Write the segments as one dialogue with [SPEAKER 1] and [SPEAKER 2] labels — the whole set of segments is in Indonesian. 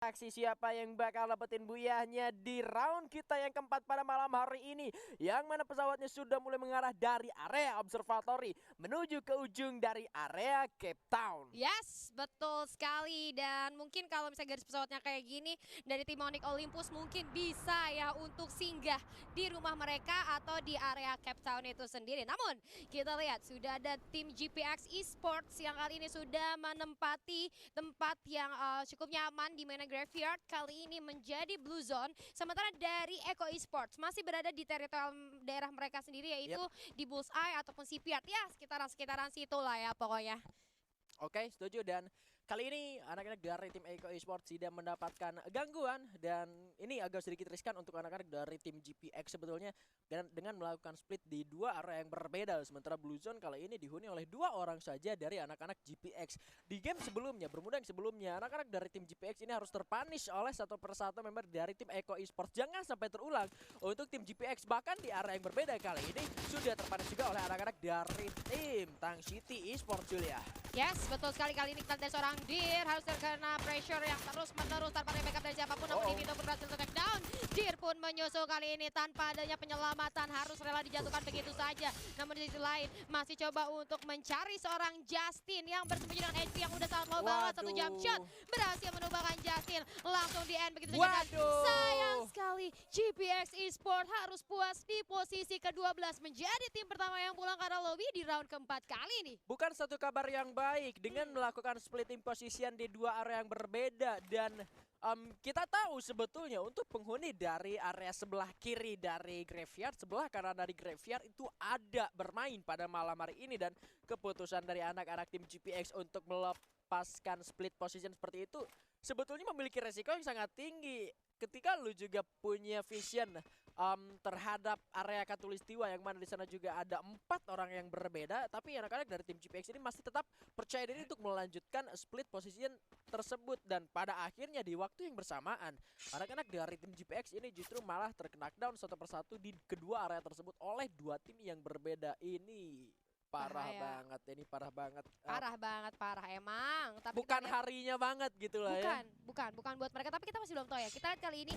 [SPEAKER 1] Aksi siapa yang bakal dapetin buyahnya di round kita yang keempat pada malam hari ini, yang mana pesawatnya sudah mulai mengarah dari area observatory menuju ke ujung dari area Cape Town.
[SPEAKER 2] Yes, betul sekali. Dan mungkin kalau misalnya garis pesawatnya kayak gini, dari tim Onyx Olympus mungkin bisa ya untuk singgah di rumah mereka atau di area Cape Town itu sendiri. Namun kita lihat sudah ada tim GPX Esports yang kali ini sudah menempati tempat yang cukup nyaman di mana Graveyard kali ini menjadi Blue Zone. Sementara dari Eco Esports masih berada di teritorial daerah mereka sendiri, yaitu di Bullseye ataupun Shipyard. Ya, sekitaran situ lah ya pokoknya.
[SPEAKER 1] Oke, setuju. Dan kali ini anak-anak dari tim Eco Esports tidak mendapatkan gangguan, dan ini agak sedikit riskan untuk anak-anak dari tim GPX sebetulnya dengan melakukan split di dua area yang berbeda. Sementara Blue Zone kali ini dihuni oleh dua orang saja dari anak-anak GPX. Di game sebelumnya, bermuda yang sebelumnya, anak-anak dari tim GPX ini harus terpunish oleh satu persatu member dari tim Eco Esports. Jangan sampai terulang untuk tim GPX, bahkan di area yang berbeda kali ini sudah terpunish juga oleh anak-anak dari tim Tang City Esports, Julia.
[SPEAKER 2] Yes, betul sekali. Kali ini kita dari seorang Deer harus terkena pressure yang terus-menerus tanpa ada backup dari siapapun. Namun Divito pun berhasil untuk take down. Deer pun menyusul kali ini tanpa adanya penyelamatan, harus rela dijatuhkan begitu saja. Namun di sisi lain masih coba untuk mencari seorang Justin yang bersembunyi dengan HP yang udah sangat low banget. Satu jump shot berhasil menumbangkan Justin langsung di end begitu saja. Sayang sekali GPX Esports harus puas di posisi ke-12 menjadi tim pertama yang pulang ke arah lobby di round keempat kali ini.
[SPEAKER 1] Bukan satu kabar yang baik dengan melakukan splitting position di dua area yang berbeda. Dan kita tahu sebetulnya untuk penghuni dari area sebelah kiri dari Graveyard, sebelah kanan dari Graveyard itu ada bermain pada malam hari ini. Dan keputusan dari anak-anak tim GPX untuk melepaskan split position seperti itu sebetulnya memiliki resiko yang sangat tinggi. Ketika lu juga punya vision terhadap area Katulistiwa, yang mana di sana juga ada 4 orang yang berbeda, tapi anak-anak dari tim GPX ini masih tetap percaya diri untuk melanjutkan split position tersebut. Dan pada akhirnya di waktu yang bersamaan, anak-anak dari tim GPX ini justru malah terkena down satu persatu di kedua area tersebut oleh dua tim yang berbeda. Ini parah banget, ini parah banget.
[SPEAKER 2] Parah emang. Tapi
[SPEAKER 1] bukan harinya banget gitu lah ya.
[SPEAKER 2] Bukan buat mereka, tapi kita masih belum tahu ya. Kita lihat kali ini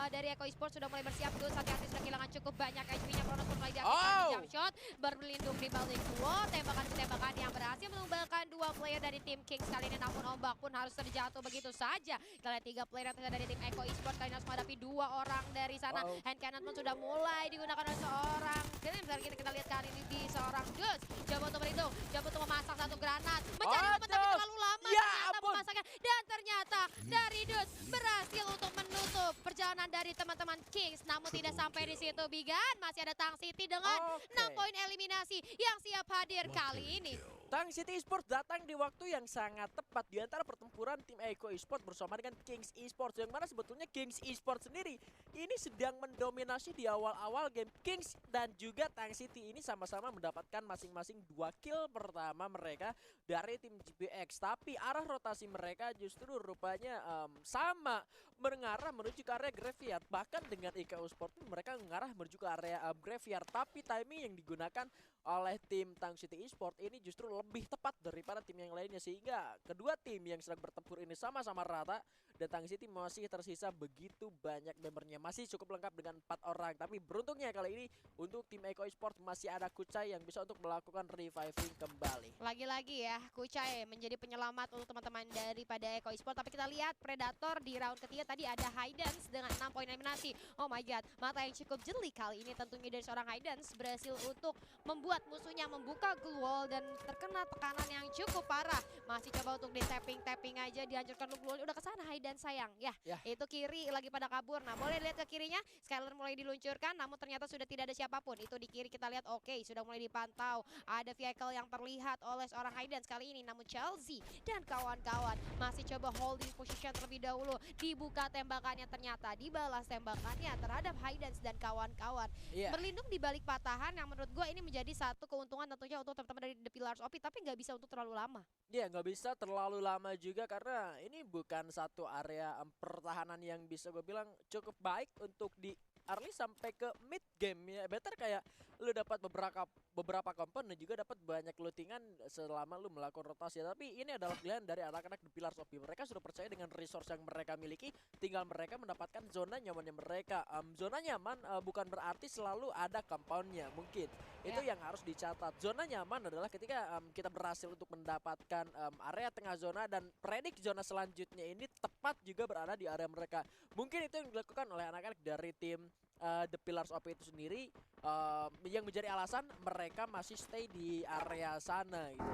[SPEAKER 2] dari Eco Esports sudah mulai bersiap dulu. Hati-hati sudah kehilangan cukup banyak HP-nya. Kronos pun mulai diaktifkan di jump shot, berlindung di balik wall. Tembakan yang berhasil menumbangkan dua player dari tim Kings kali ini. Namun ombak pun harus terjatuh begitu saja. Kita lihat 3 player yang dari tim Eco Esports kali ini harus menghadapi 2 orang dari sana. Hand cannon pun sudah mulai digunakan oleh seorang. Kita lihat kali ini di seorang Dus. Coba untuk berhitung, coba untuk memasak satu granat. Mencari momen tapi terlalu lama ternyata memasaknya. Dan ternyata dari Dus berhasil untuk menutup perjalanan dari teman-teman Kings. Namun tidak sampai di situ, Bigan. Masih ada Tang City dengan 6 poin eliminasi yang siap hadir kali ini.
[SPEAKER 1] Tang City Esports datang di waktu yang sangat tepat di antara pertempuran tim Eco Esports bersama dengan Kings Esports, yang mana sebetulnya Kings Esports sendiri ini sedang mendominasi di awal-awal game. Kings dan juga Tang City ini sama-sama mendapatkan masing-masing 2 kill pertama mereka dari tim GPX, tapi arah rotasi mereka justru rupanya sama, mengarah menuju ke area Graveyard. Bahkan dengan Eco Esports mereka mengarah menuju ke area Graveyard, tapi timing yang digunakan oleh tim Tang City Esports ini justru lebih tepat daripada tim yang lainnya, sehingga kedua tim yang sedang bertempur ini sama-sama rata. Dan Tang City masih tersisa begitu banyak membernya, masih cukup lengkap dengan 4 orang. Tapi beruntungnya kali ini untuk tim Eco Esports masih ada Kucai yang bisa untuk melakukan reviving kembali.
[SPEAKER 2] Lagi-lagi ya, Kucai menjadi penyelamat untuk teman-teman daripada Eco Esports. Tapi kita lihat Predator di round ketiga tadi ada Haydens dengan 6 poin eliminasi. Oh my god, mata yang cukup jeli kali ini tentunya dari seorang Haydens, berhasil untuk membuat musuhnya membuka glue wall dan terkena tekanan yang cukup parah. Masih coba untuk di tapping aja, dihancurkan glue wall. Udah kesana Haydens sayang ya. Itu kiri lagi pada kabur. Nah boleh lihat ke kirinya, Skyler mulai diluncurkan, namun ternyata sudah tidak ada siapapun. Itu di kiri kita lihat sudah mulai dipantau. Ada vehicle yang terlihat oleh seorang Haydens kali ini, namun Chelsea dan kawan-kawan masih coba holding position terlebih dahulu. Dibuka tembakannya, ternyata dibalas tembakannya terhadap Haydens dan kawan-kawan. Berlindung di balik patahan yang menurut gue ini menjadi satu keuntungan tentunya untuk teman-teman dari The Pillars OP, tapi nggak bisa untuk terlalu lama.
[SPEAKER 1] Iya, nggak bisa terlalu lama juga karena ini bukan satu area pertahanan yang bisa gue bilang cukup baik untuk early sampai ke mid game ya. Better kayak lu dapat beberapa komponen dan juga dapat banyak lootingan selama lu melakukan rotasi. Tapi ini adalah pilihan dari anak-anak The Pillars of P. Mereka sudah percaya dengan resource yang mereka miliki, tinggal mereka mendapatkan zona nyamannya mereka. Zona nyaman bukan berarti selalu ada compoundnya, mungkin itu yang harus dicatat. Zona nyaman adalah ketika kita berhasil untuk mendapatkan area tengah zona dan predik zona selanjutnya ini tepat juga berada di area mereka. Mungkin itu yang dilakukan oleh anak-anak dari tim The Pillars of itu sendiri, yang menjadi alasan mereka masih stay di area sana gitu.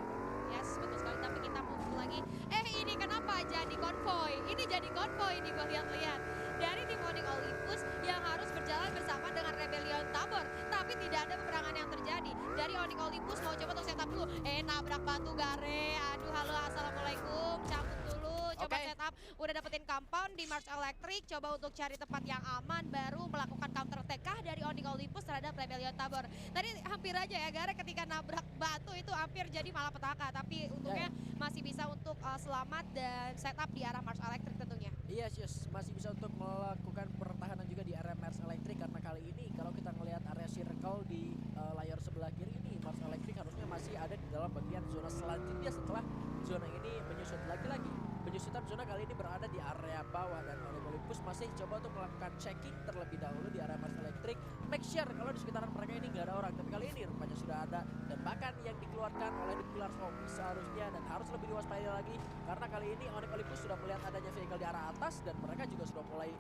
[SPEAKER 2] Yes, betul sekali. Tapi kita move lagi. Ini kenapa jadi konvoy? Ini jadi konvoy nih gue lihat-lihat. Dari tim Onyx Olympus yang harus berjalan bersama dengan Rebellion Tabor. Tapi tidak ada peperangan yang terjadi. Dari Onyx Olympus mau coba untuk setup dulu. Nabrak batu Gare. Aduh, halo, assalamualaikum. Cabut dulu. Coba setup. Udah dapetin compound di Mars Electric. Coba untuk cari tempat yang aman. Baru melakukan counter attack dari Onyx Olympus terhadap Rebellion Tabor. Tadi hampir aja ya Gare ketika nabrak batu itu hampir jadi malapetaka. Tapi untungnya masih bisa untuk selamat dan setup di arah Mars Electric tentunya.
[SPEAKER 1] Yes, masih bisa untuk melakukan pertahanan juga di area Mars Electric, karena kali ini kalau kita melihat area circle di layar sebelah kiri ini, Mars Electric harusnya masih ada di dalam bagian zona selanjutnya setelah zona ini menyusut. Lagi-lagi penyusutan zona kali ini berada di area bawah dan Onyx Olympus masih coba untuk melakukan checking terlebih dahulu di area Mars Electric. Make sure kalau di sekitaran mereka ini nggak ada orang, tapi kali ini rupanya sudah ada, dan bahkan yang dikeluarkan oleh The Pillars of P seharusnya dan harus lebih diwaspadai lagi, karena kali ini Onyx Olympus sudah melihat adanya vehicle di arah atas dan mereka juga sudah mulai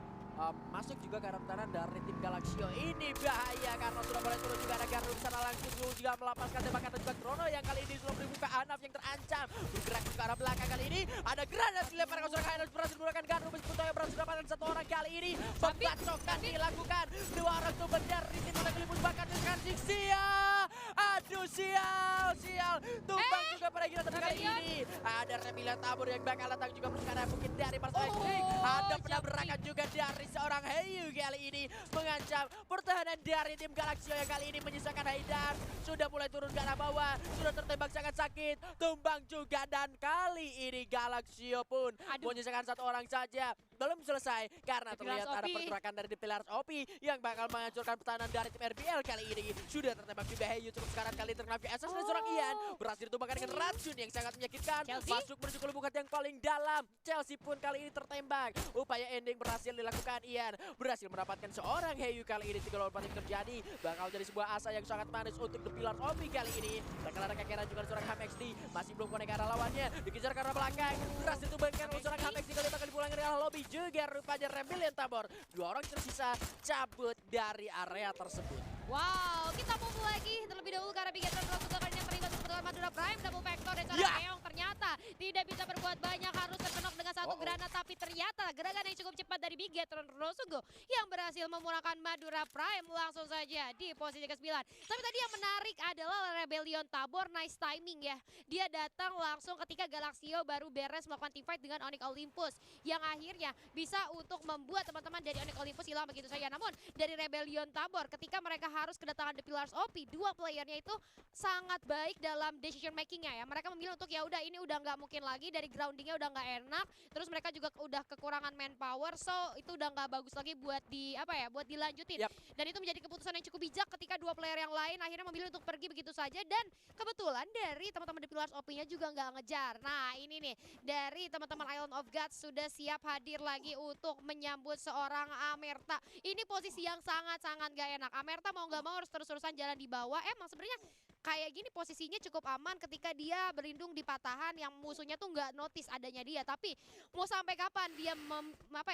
[SPEAKER 1] masuk juga ke arah kanan dari tim Galaxio. Ini bahaya karena sudah mulai turun juga ada Gardu sana langsung juga melepaskan tembakan dan juga Chrono yang kali ini sudah membuka Anaf yang terancam bergerak ke arah belakang. Kali ini ada granat dilemparkan ke Hainos, berhasil menggunakan Gardu meskipun yang berhasil mendapatkan satu orang. Kali ini pembacokan dilakukan, dua orang itu benar di tim Onyx Olympus bahkan dengan Sia. Aduh, sial tumbang juga pada gila. Tapi kali ini ada Rebellion Tabor yang bakal datang juga bersama mungkin dari Mars Electric. Ada penabrakan juga dari seorang Heyu kali ini mengancam pertahanan dari tim Galaxio yang kali ini menyisakan Haidar. Sudah mulai turun ke arah bawah, sudah tertembak sangat sakit, tumbang juga, dan kali ini Galaxio pun menyisakan satu orang saja. Belum selesai karena terlihat ada pergerakan dari The Pillars OP yang bakal menghancurkan pertahanan dari tim RBL kali ini. Sudah tertembak juga Heyu, cukup sekarang kali terkena VSS dan seorang Ian berhasil ditumbangkan dengan racun yang sangat menyakitkan. Masuk menuju ke lubuk hati yang paling dalam. Chelsea pun kali ini tertembak. Upaya ending berhasil dilakukan. Ian berhasil mendapatkan seorang Heyu kali ini. 3 lawan 4 yang terjadi bakal jadi sebuah asa yang sangat manis untuk The Pillars OP kali ini. Bakal ada kekeran juga seorang HMXD, masih belum konek ke arah lawannya, dikejar ke arah belakang, berhasil tumbangkan oleh seorang HMXD kali bakal dipulangi dari arah lobby. Juga rupanya Rebellion Tabor, 2 orang tersisa cabut dari area tersebut.
[SPEAKER 2] Wow, kita move lagi terlebih dahulu karena Bigetron Rosukakan yang terlibat seperti Madura Prime, double vector dan seorang Keong ternyata tidak bisa berbuat banyak, harus terkenok dengan satu granat, tapi ternyata gerakan yang cukup cepat dari Bigetron Rosugo yang berhasil memurahkan Madura Prime langsung saja di posisi ke-9. Tapi tadi yang menarik adalah Rebellion Tabor, nice timing ya. Dia datang langsung ketika Galaxio baru beres melakukan teamfight dengan Onyx Olympus yang akhirnya bisa untuk membuat teman-teman dari Onyx Olympus hilang begitu saja. Namun dari Rebellion Tabor ketika mereka harus kedatangan The Pillars OP, dua playernya itu sangat baik dalam decision makingnya ya. Mereka memilih untuk ya udah ini udah nggak mungkin lagi, dari groundingnya udah nggak enak, terus mereka juga udah kekurangan manpower, so itu udah nggak bagus lagi buat buat dilanjutin. Dan itu menjadi keputusan yang cukup bijak ketika dua player yang lain akhirnya memilih untuk pergi begitu saja, dan kebetulan dari teman-teman The Pillars OP-nya juga nggak ngejar. Nah ini nih dari teman-teman Island of Gods sudah siap hadir lagi untuk menyambut seorang Amerta. Ini posisi yang sangat-sangat gak enak. Amerta mau nggak mau harus terus-terusan jalan di bawah. Emang sebenarnya kayak gini posisinya cukup aman ketika dia berlindung di patahan yang musuhnya tuh nggak notice adanya dia. Tapi mau sampai kapan dia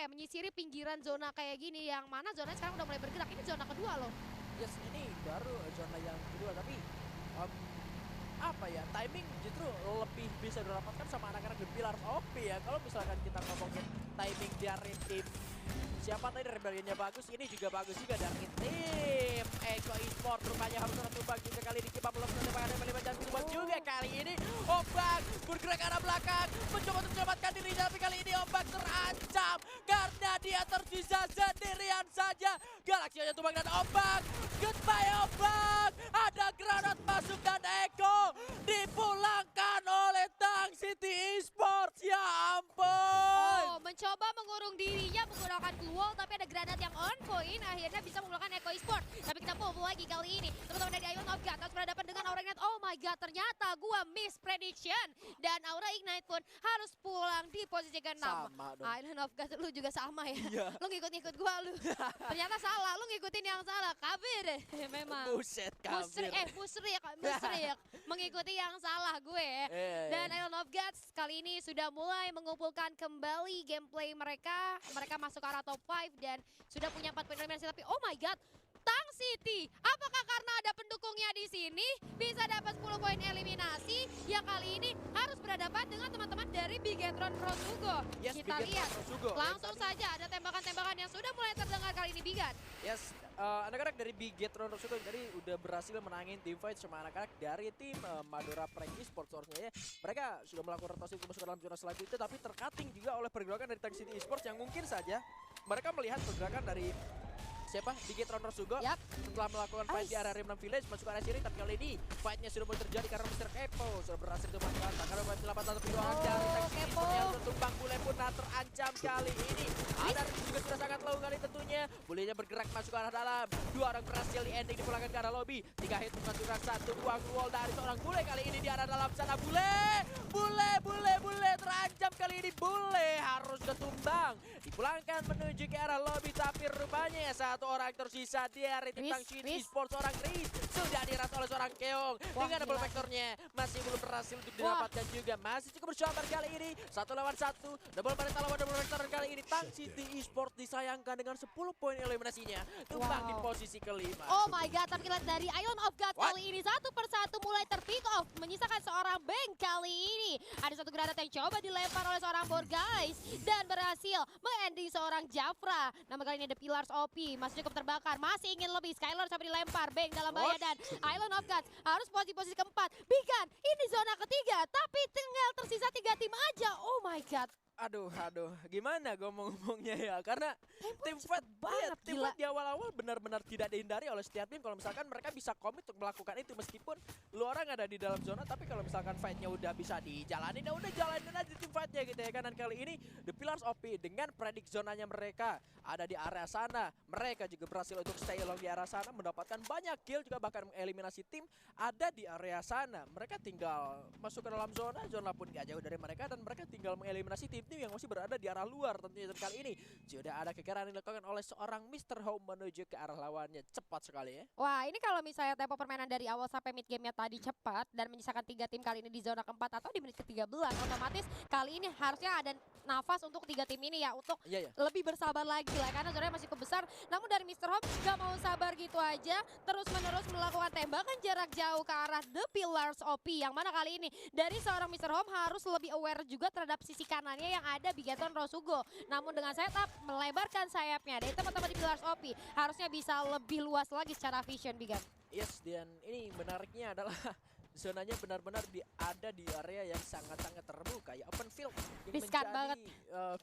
[SPEAKER 2] menyisiri pinggiran zona kayak gini, yang mana zona sekarang udah mulai bergerak. Ini zona kedua loh.
[SPEAKER 1] Yes, ini baru zona yang kedua, tapi timing justru lebih bisa didapatkan sama anak-anak The Pillars OP ya. Kalau misalkan kita ngomongin timing dari tim siapa tadi Rebellionnya bagus, ini juga bagus juga dari tim Eko Esport. Rupanya harus tumbang juga kali ini, Kipa belum menemukan yang dan Subang juga kali ini. Ombak bergerak ke arah belakang, mencoba untuk menyelamatkan dirinya, tapi kali ini Ombak terancam karena dia tersisa sendirian saja. Galaxy aja tumbang dan Ombak, goodbye Ombak. Ada granat masuk dan Eko dipulangkan oleh Tang City Esports. Ya ampun. point.
[SPEAKER 2] Oh, mencoba mengurung dirinya menggunakan glue wall, tapi ada granat yang on point, akhirnya bisa menggunakan Eco Esport. Tapi kita move lagi kali ini, teman-teman dari Island of God harus berhadapan dengan Aura Ignite. Oh my god, ternyata gua miss prediction. Dan Aura Ignite pun harus pulang di posisi ke-6.
[SPEAKER 1] Sama dong.
[SPEAKER 2] Island of God, lu juga sama ya?
[SPEAKER 1] Iya.
[SPEAKER 2] Lu ngikut-ngikut gua lu. Ternyata salah, lu ngikutin yang salah. Kabir memang.
[SPEAKER 1] Buset, kabir.
[SPEAKER 2] Musrik. Mengikuti yang salah gue. Dan Island of Gods kali ini sudah mulai mengumpulkan kembali gameplay mereka. Mereka masuk ke arah top 5 dan sudah punya 4 poin eliminasi. Tapi oh my god, Tang City, apakah karena ada pendukungnya di sini bisa dapat 10 poin eliminasi yang kali ini harus berhadapan dengan teman-teman dari Bigetron Rosugo.
[SPEAKER 1] Yes,
[SPEAKER 2] Kita
[SPEAKER 1] Bigetron
[SPEAKER 2] lihat
[SPEAKER 1] Rosugo.
[SPEAKER 2] langsung saja ada tembakan-tembakan yang sudah mulai terdengar kali ini Bigan.
[SPEAKER 1] Yes, anak-anak dari Bigetron Rosugo tadi udah berhasil menangin team fight sama anak-anak dari tim Madura Prank Esports. Soalnya mereka sudah melakukan rotasi untuk masuk ke dalam zona selanjutnya, tapi tercutting juga oleh pergerakan dari Tang City Esports yang mungkin saja mereka melihat pergerakan dari siapa? Bigetron Rosugo setelah melakukan fight di area Rim 6 Village masuk ke area sini, tapi kali ini fightnya sudah mulai terjadi karena Mr. Kepo sudah berhasil dimanfaatkan karena penyelamatkan tapi dua dari Tang City Esports yang tertumbang. Bule pun terancam kali ini. Ada juga sudah sangat low kali tentunya. Bulenya bergerak masuk ke arah dalam. Dua orang berhasil di ending dipulangkan ke arah lobby. 3 hit menghancurkan 1 buang wall dari seorang bule kali ini di arah dalam sana. Bule terancam kali ini. Bule harus ketumbang. Dipulangkan menuju ke arah lobby, tapi rupanya satu orang tersisa dari tim Tang City Esports. Seorang Riz sudah dirat oleh seorang Keong dengan double vectornya. Masih belum berhasil untuk didapatkan juga. Masih cukup bersabar kali ini. 1 lawan 1. Double barrel lawan double vector kali ini. Tang City Esports disayangkan dengan 10 poin eliminasinya. Tumbang di posisi ke-5.
[SPEAKER 2] Oh my god, tapi lihat dari Island of God kali ini satu persatu mulai terpick off. Menyisakan seorang Bang kali ini. Ada satu granat yang coba dilempar oleh seorang Borgais. Dan berhasil mengending seorang Jafra. Nama kali ini ada Pillars OP. Masih cukup terbakar. Masih ingin lebih. Skylar coba dilempar. Bang dalam bahaya dan Island of God harus posisi keempat. Bigan, ini zona ketiga. Tapi tinggal tersisa 3 tim aja. Oh my god.
[SPEAKER 1] Aduh, gimana gue mau ngomongnya ya? Karena tim fight di awal-awal benar-benar tidak dihindari oleh setiap tim. Kalau misalkan mereka bisa komit untuk melakukan itu meskipun lu orang ada di dalam zona, tapi kalau misalkan fightnya udah bisa dijalanin, ya udah jalanin aja tim fightnya gitu ya kan. Dan kali ini The Pillars OP dengan predik zonanya mereka ada di area sana, mereka juga berhasil untuk stay along di area sana, mendapatkan banyak kill juga bahkan mengeliminasi tim ada di area sana. Mereka tinggal masuk ke dalam zona pun gak jauh dari mereka dan mereka tinggal mengeliminasi tim yang masih berada di arah luar tentunya. Dan kali ini sudah ada kekeran yang dilakukan oleh seorang Mr. Home menuju ke arah lawannya. Cepat sekali ya.
[SPEAKER 2] Wah, ini kalau misalnya tempo permainan dari awal sampai mid game-nya tadi cepat dan menyisakan 3 tim kali ini di zona keempat atau di menit ke-13, otomatis kali ini harusnya ada nafas untuk 3 tim ini ya untuk lebih bersabar lagi lah karena zonanya masih cukup besar. Namun dari Mr. Home gak mau sabar gitu aja, terus-menerus melakukan tembakan jarak jauh ke arah The Pillars OP yang mana kali ini dari seorang Mr. Home harus lebih aware juga terhadap sisi kanannya yang ada Bigetron Rosugo. Namun dengan setup melebarkan sayapnya dari teman-teman di Pillars OP harusnya bisa lebih luas lagi secara vision Bigan.
[SPEAKER 1] Yes, dan ini menariknya adalah zonanya benar-benar ada di area yang sangat-sangat terbuka ya, open field yang
[SPEAKER 2] riskan
[SPEAKER 1] menjadi
[SPEAKER 2] banget.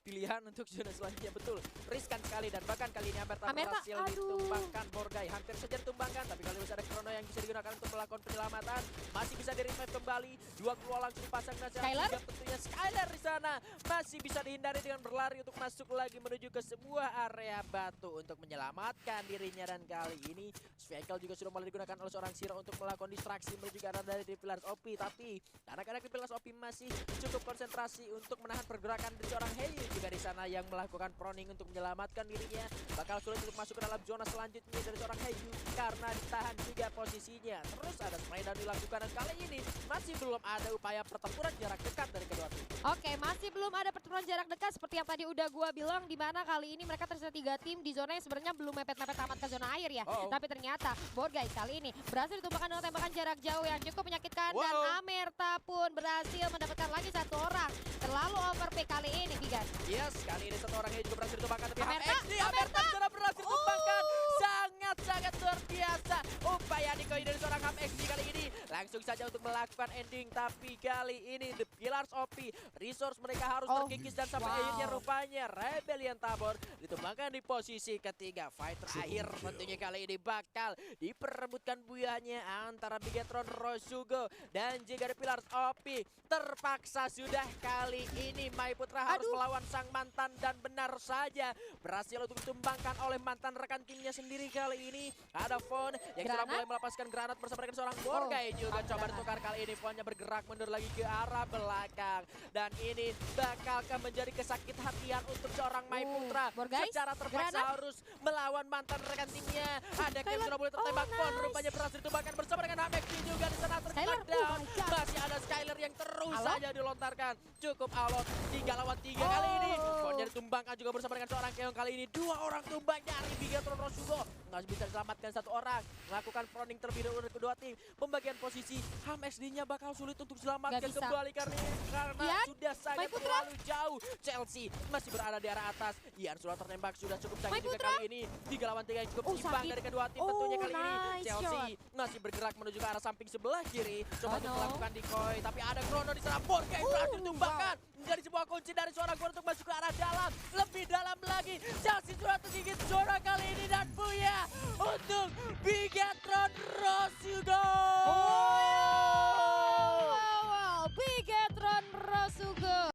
[SPEAKER 1] Pilihan untuk zona selanjutnya. Betul, riskan sekali dan bahkan kali ini Amerta
[SPEAKER 2] Amerta,
[SPEAKER 1] berhasil ditumbangkan. Borgai hampir saja ditumbangkan, tapi kali ini ada Chrono yang bisa digunakan untuk melakukan penyelamatan. Masih bisa di-revive kembali, 2 keluar langsung dipasang dan
[SPEAKER 2] Skylar?
[SPEAKER 1] tentunya Skylar di sana masih bisa dihindari dengan berlari untuk masuk lagi menuju ke sebuah area batu untuk menyelamatkan dirinya. Dan kali ini vehicle juga sudah mulai digunakan oleh seorang Siro untuk melakukan distraksi menuju ke arah dari Pillars OP, tapi anak-anak di Pillars OP masih cukup konsentrasi untuk menahan pergerakan dari seorang Heyu juga di sana yang melakukan proning untuk menyelamatkan dirinya. Bakal sulit untuk masuk ke dalam zona selanjutnya dari seorang Heyu karena ditahan juga posisinya. Terus ada spray down dilakukan dan kali ini masih belum ada upaya pertempuran jarak dekat dari kedua tim.
[SPEAKER 2] Oke, masih belum ada pertempuran jarak dekat seperti yang tadi udah gua bilang, di mana kali ini mereka tersisa 3 tim di zona yang sebenarnya belum mepet-mepet amat ke zona air ya. Tapi ternyata Borgais kali ini berhasil ditumbangkan dengan tembakan jarak jauh yang cukup menyakitkan dan Amerta pun berhasil mendapatkan lagi 1 orang. Terlalu overpick kali ini Bigan.
[SPEAKER 1] Yes, kali ini 1 orang yang juga berhasil ditumbangkan, tapi
[SPEAKER 2] Amerta
[SPEAKER 1] sudah berhasil ditumbangkan. Sangat luar biasa upaya dikoi dari seorang HamXD kali ini. Langsung saja untuk melakukan ending. Tapi kali ini The Pillars OP, resource mereka harus terkikis dan sampai akhirnya rupanya Rebellion Tabor ditumbangkan di posisi ketiga. Fight terakhir tentunya kali ini bakal diperebutkan buahnya antara Bigetron Rosugo dan juga The Pillars OP. Terpaksa sudah kali ini Mai Putra harus melawan sang mantan dan benar saja berhasil untuk ditumbangkan oleh mantan rekan timnya sendiri. Kali ini ada Von yang sudah mulai melepaskan granat bersama dengan seorang Borgai juga coba ditukar. Kali ini Vonnya bergerak mundur lagi ke arah belakang dan ini bakalkan menjadi kesakit hatian untuk seorang Mai Putra. Secara terpaksa harus melawan mantan rekan timnya. Ada yang sudah mulai tertembak. Von rupanya berhasil ditumbangkan bersama dengan Hamexi juga di sana terkadang. Masih ada Skyler yang terus saja dilontarkan. Cukup alot 3 lawan 3 kali ini. Vonnya ditumbangkan juga bersama dengan seorang Keong. Kali ini 2 orang tumbang dari Bigetron Rosugo. Nggak bisa diselamatkan 1 orang. Melakukan proning terlebih dahulu dari kedua tim. Pembagian posisi HamXD-nya bakal sulit untuk diselamatkan kembali karena sudah sangat terlalu jauh. Chelsea masih berada di arah atas. Ian sudah tertembak, sudah cukup sakit juga kali ini. 3 lawan 3 yang cukup imbang dari kedua tim tentunya kali ini. Chelsea masih bergerak menuju ke arah samping sebelah kiri. Coba untuk melakukan decoy, tapi ada Chrono di sana. Borgai berhasil ditumbangkan. Menjadi sebuah kunci dari seorang gol untuk masuk ke arah dalam. Lebih dalam lagi. Chelsea sudah tergigit zona kali ini dan Buya untuk Bigetron Rosugo.